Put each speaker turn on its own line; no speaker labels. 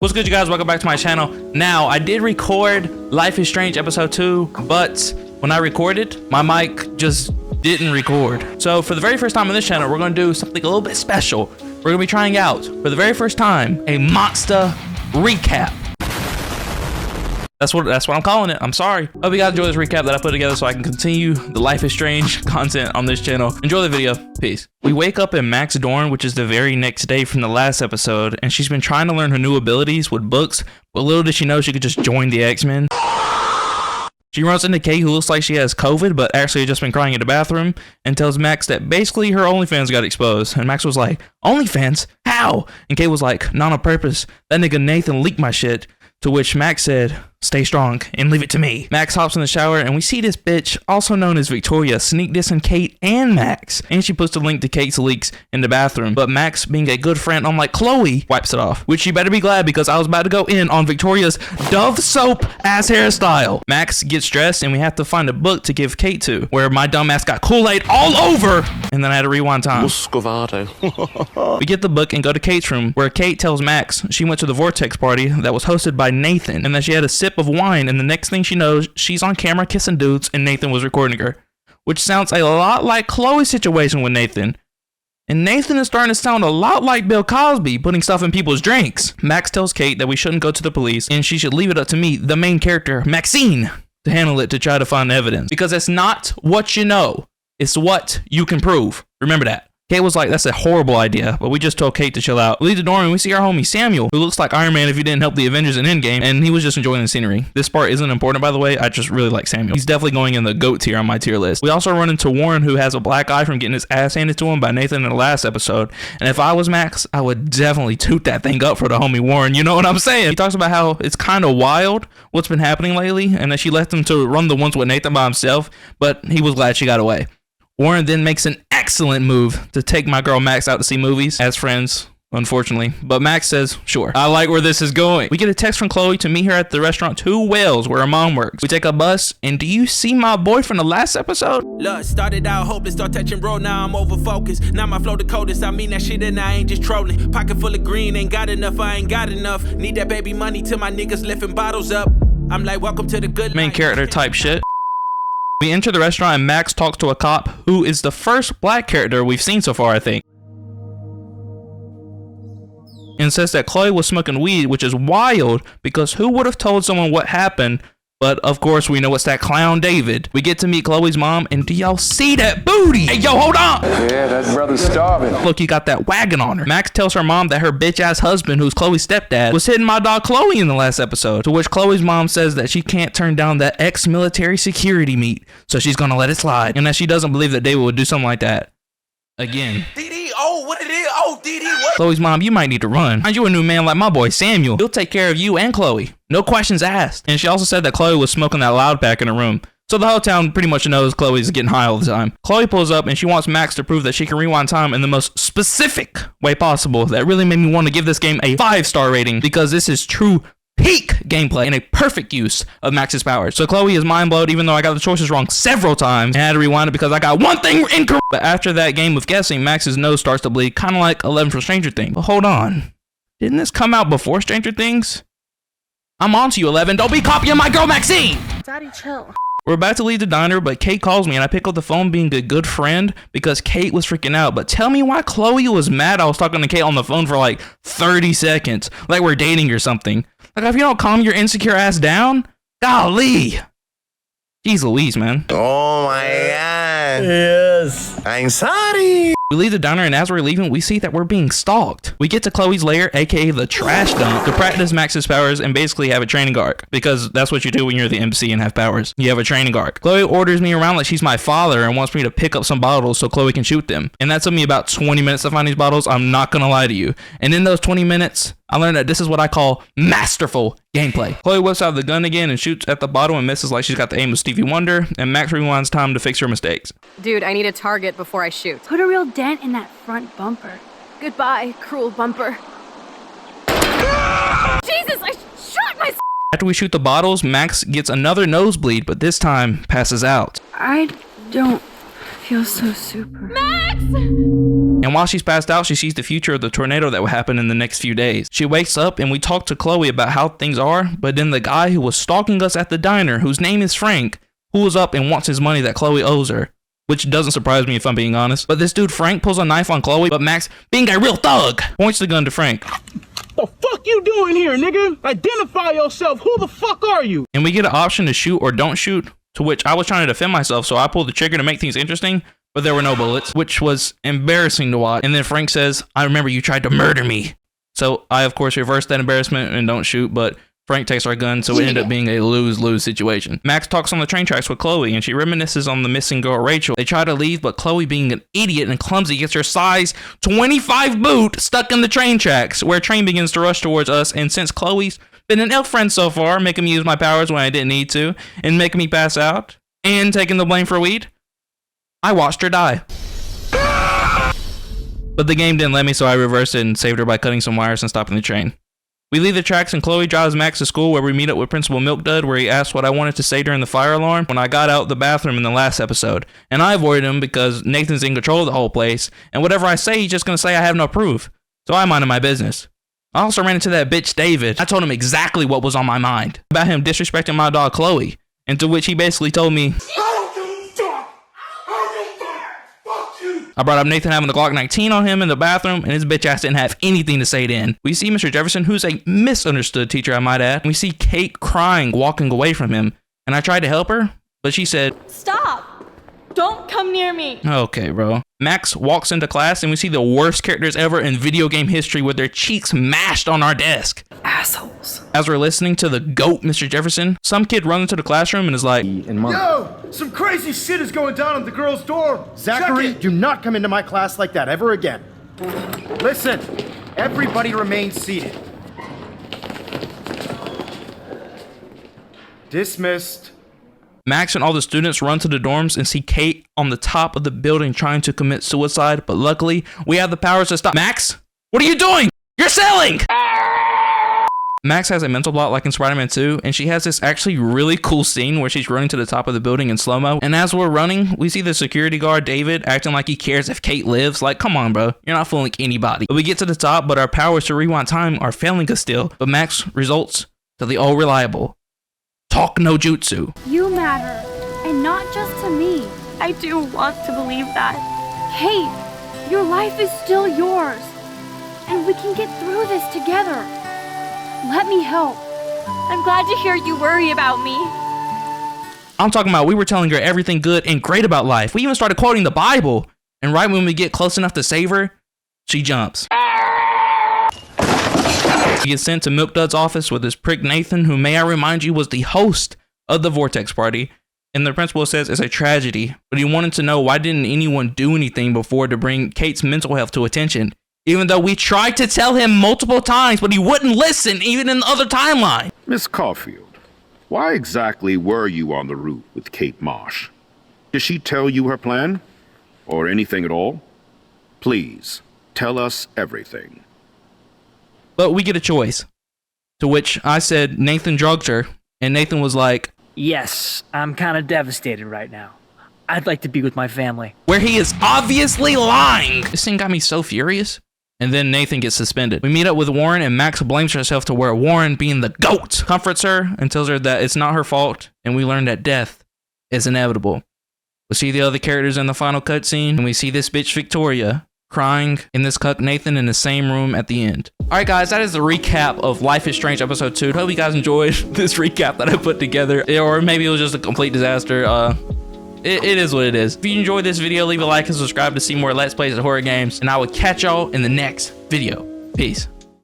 What's good, you guys? Welcome back to my channel. Now, I did record Life is Strange episode 2, but when I recorded, my mic just didn't record. So for the very first time on this channel, we're going to do something a little bit special. We're going to be trying out, for the very first time, a Monsta recap. That's what I'm calling it. I'm sorry. Hope you guys enjoy this recap that I put together so I can continue the Life is Strange content on this channel. Enjoy the video. Peace. We wake up in Max's dorm, which is the very next day from the last episode, and she's been trying to learn her new abilities with books, but little did she know she could just join the X-Men. She runs into Kate, who looks like she has COVID, but actually had just been crying in the bathroom, and tells Max that basically her OnlyFans got exposed. And Max was like, OnlyFans? How? And Kate was like, not on purpose. That nigga Nathan leaked my shit. To which Max said, stay strong and leave it to me. Max hops in the shower and we see this bitch, also known as Victoria, sneak dissing Kate and Max. And she puts the link to Kate's leaks in the bathroom. But Max, being a good friend, I'm like, Chloe, wipes it off. Which you better be glad, because I was about to go in on Victoria's Dove soap ass hairstyle. Max gets dressed and we have to find a book to give Kate to, where my dumb ass got Kool-Aid all over. And then I had to rewind time. We get the book and go to Kate's room, where Kate tells Max she went to the Vortex party that was hosted by Nathan, and that she had a sip of wine, and the next thing she knows, she's on camera kissing dudes and Nathan was recording her. Which sounds a lot like Chloe's situation with Nathan. And Nathan is starting to sound a lot like Bill Cosby, putting stuff in people's drinks. Max tells Kate that we shouldn't go to the police and she should leave it up to me, the main character, Maxine, to handle it, to try to find evidence. Because it's not what you know, it's what you can prove. Remember that. Kate was like, that's a horrible idea, but we just told Kate to chill out. We leave the dorm and we see our homie Samuel, who looks like Iron Man if he didn't help the Avengers in Endgame, and he was just enjoying the scenery. This part isn't important, by the way. I just really like Samuel. He's definitely going in the GOAT tier on my tier list. We also run into Warren, who has a black eye from getting his ass handed to him by Nathan in the last episode, and if I was Max, I would definitely toot that thing up for the homie Warren. You know what I'm saying? He talks about how it's kind of wild what's been happening lately, and that she left him to run the ones with Nathan by himself, but he was glad she got away. Warren then makes an excellent move to take my girl Max out to see movies as friends, unfortunately. But Max says, sure, I like where this is going. We get a text from Chloe to meet her at the restaurant Two Whales, where her mom works. We take a bus, and do you see my boy from the last episode?
Look, started out hopeless, start touching roll, now I'm over focused. Now my flow the coldest, I mean that shit and I ain't just trolling. Pocket full of green, ain't got enough, I ain't got enough. Need that baby money till my niggas lifting bottles up. I'm like, welcome to the good
Main
life.
character type shit. We enter the restaurant and Max talks to a cop who is the first black character we've seen so far, I think. And says that Chloe was smoking weed, which is wild because who would have told someone what happened? But of course we know it's that clown David. We get to meet Chloe's mom, and do y'all see that booty? Hey yo, hold on!
Yeah, that brother's starving.
Look, he got that wagon on her. Max tells her mom that her bitch ass husband, who's Chloe's stepdad, was hitting my dog Chloe in the last episode. To which Chloe's mom says that she can't turn down that ex-military security meat, so she's gonna let it slide. And that she doesn't believe that David would do something like that. Again.
What it is? Oh, DD, what?
Chloe's mom, you might need to run. Find you a new man like my boy Samuel. He'll take care of you and Chloe. No questions asked. And she also said that Chloe was smoking that loud pack in her room. So the whole town pretty much knows Chloe's getting high all the time. Chloe pulls up and she wants Max to prove that she can rewind time in the most specific way possible. That really made me want to give this game a 5-star rating, because this is true peak gameplay and a perfect use of Max's powers. So Chloe is mind blown, even though I got the choices wrong several times and had to rewind it because I got one thing incorrect. But after that game of guessing, Max's nose starts to bleed, kind of like 11 from Stranger Things. But hold on, didn't this come out before Stranger Things? I'm on to you, 11. Don't be copying my girl Maxine.
Daddy, chill.
We're about to leave the diner, but Kate calls me and I pick up the phone, being a good friend, because Kate was freaking out. But tell me why Chloe was mad I was talking to Kate on the phone for like 30 seconds, like we're dating or something. Like, if you don't calm your insecure ass down, golly. Jeez Louise, man.
Oh my god. Yes. I'm sorry.
We leave the diner, and as we're leaving, we see that we're being stalked. We get to Chloe's lair, aka the trash dump, to practice Max's powers and basically have a training arc, because that's what you do when you're the MC and have powers. You have a training arc. Chloe orders me around like she's my father and wants me to pick up some bottles so Chloe can shoot them. And that took me about 20 minutes to find these bottles, I'm not gonna lie to you. And in those 20 minutes, I learned that this is what I call masterful gameplay. Chloe whips out the gun again and shoots at the bottle and misses like she's got the aim of Stevie Wonder, and Max rewinds time to fix her mistakes.
Dude, I need a target before I shoot. Put a real dent in that front bumper. Goodbye, cruel bumper. Jesus, I shot myself!
After we shoot the bottles, Max gets another nosebleed, but this time passes out.
I don't feel so super.
Max!
And while she's passed out, she sees the future of the tornado that will happen in the next few days. She wakes up and we talk to Chloe about how things are, but then the guy who was stalking us at the diner, whose name is Frank, pulls up and wants his money that Chloe owes her. Which doesn't surprise me if I'm being honest. But this dude Frank pulls a knife on Chloe, but Max, being a real thug, points the gun to Frank.
The fuck you doing here, nigga? Identify yourself. Who the fuck are you?
And we get an option to shoot or don't shoot, to which I was trying to defend myself, so I pulled the trigger to make things interesting, but there were no bullets, which was embarrassing to watch. And then Frank says, I remember you tried to murder me. So I, of course, reversed that embarrassment and don't shoot, but Frank takes our gun, so it ended up being a lose-lose situation. Max talks on the train tracks with Chloe, and she reminisces on the missing girl, Rachel. They try to leave, but Chloe, being an idiot and clumsy, gets her size 25 boot stuck in the train tracks, where a train begins to rush towards us, and since Chloe's been an elf friend so far, making me use my powers when I didn't need to, and making me pass out, and taking the blame for weed, I watched her die. But the game didn't let me, so I reversed it and saved her by cutting some wires and stopping the train. We leave the tracks and Chloe drives Max to school, where we meet up with Principal Milk Dud, where he asked what I wanted to say during the fire alarm when I got out the bathroom in the last episode. And I avoided him because Nathan's in control of the whole place, and whatever I say, he's just gonna say I have no proof. So I minded my business. I also ran into that bitch David. I told him exactly what was on my mind about him disrespecting my dog Chloe, and to which he basically told me, I brought up Nathan having the Glock 19 on him in the bathroom, and his bitch ass didn't have anything to say then. We see Mr. Jefferson, who's a misunderstood teacher, I might add, and we see Kate crying, walking away from him, and I tried to help her, but she said,
Stop! Don't come near me!
Okay, bro. Max walks into class, and we see the worst characters ever in video game history with their cheeks mashed on our desk.
Assholes.
As we're listening to the GOAT, Mr. Jefferson, some kid runs into the classroom and is like,
Yo! Some crazy shit is going down at the girls' dorm!
Zachary, do not come into my class like that ever again. Listen, everybody remain seated. Dismissed.
Max and all the students run to the dorms and see Kate on the top of the building trying to commit suicide, but luckily, we have the powers to stop. Max? What are you doing? You're selling! Max has a mental block like in Spider-Man 2, and she has this actually really cool scene where she's running to the top of the building in slow-mo, and as we're running, we see the security guard, David, acting like he cares if Kate lives. Like, come on, bro. You're not fooling anybody. But we get to the top, but our powers to rewind time are failing us still, but Max results to the all-reliable Talk no jutsu.
You matter, and not just to me.
I do want to believe that.
Kate, your life is still yours, and we can get through this together. Let me help.
I'm glad to hear you worry about me.
I'm talking about we were telling her everything good and great about life. We even started quoting the Bible, and right when we get close enough to save her, she jumps. He gets sent to Milk Dud's office with his prick Nathan, who, may I remind you, was the host of the Vortex Party. And the principal says it's a tragedy, but he wanted to know why didn't anyone do anything before to bring Kate's mental health to attention, even though we tried to tell him multiple times, but he wouldn't listen, even in the other timeline.
Miss Caulfield, why exactly were you on the route with Kate Marsh? Did she tell you her plan? Or anything at all? Please, tell us everything.
But we get a choice, to which I said Nathan drugged her, and Nathan was like,
Yes, I'm kind of devastated right now. I'd like to be with my family.
Where he is obviously lying. This thing got me so furious. And then Nathan gets suspended. We meet up with Warren, and Max blames herself to where Warren, being the GOAT, comforts her and tells her that it's not her fault, and we learn that death is inevitable. We see the other characters in the final cutscene, and we see this bitch Victoria crying in this cuck Nathan in the same room at the end. Alright guys, that is the recap of Life is Strange episode 2. Hope you guys enjoyed this recap that I put together, or maybe it was just a complete disaster. It is what it is. If you enjoyed this video, leave a like and subscribe to see more Let's Plays of horror games, and I will catch y'all in the next video. Peace.